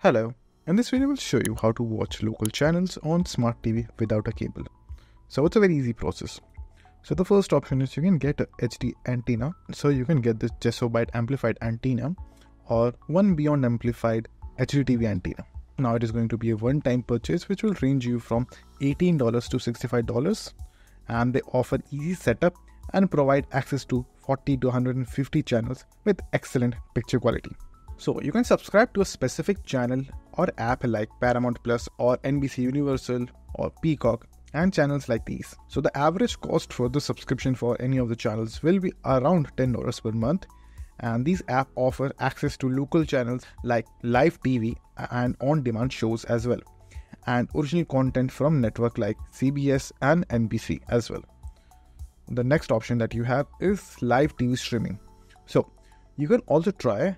Hello, in this video we'll show you how to watch local channels on smart TV without a cable. So it's a very easy process. So the first option is you can get a HD antenna. So you can get this Jessobite amplified antenna or one beyond amplified HD TV antenna. Now it is going to be a one-time purchase which will range you from $18 to $65, and they offer easy setup and provide access to 40 to 150 channels with excellent picture quality. So you can subscribe to a specific channel or app like Paramount Plus or NBC Universal or Peacock and channels like these. So the average cost for the subscription for any of the channels will be around $10 per month, and these apps offer access to local channels like live TV and on-demand shows as well, and original content from network like CBS and NBC as well. The next option that you have is live TV streaming. So you can also try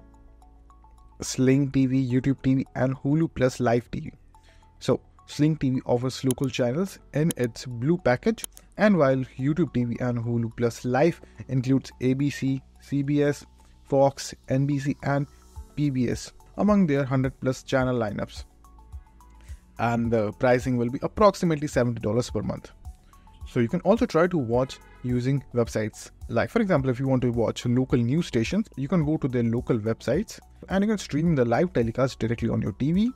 Sling TV, YouTube TV and Hulu Plus Live TV. So Sling TV offers local channels in its blue package, and while YouTube TV and Hulu Plus Live includes ABC, CBS, Fox, NBC and PBS among their 100 plus channel lineups. And the pricing will be approximately $70 per month. So you can also try to watch using websites. Like for example, if you want to watch local news stations, you can go to their local websites and you can stream the live telecast directly on your TV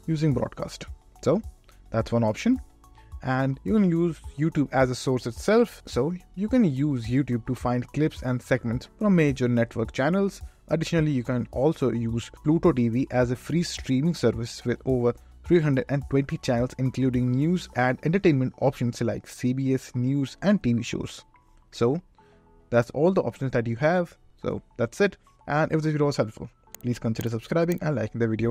using broadcast. So that's one option. And you can use YouTube as a source itself. So you can use YouTube to find clips and segments from major network channels. Additionally, you can also use Pluto TV as a free streaming service with over 320 channels, including news and entertainment options like CBS News and TV shows. So that's all the options that you have. So that's it. And if this video was helpful, please consider subscribing and liking the video.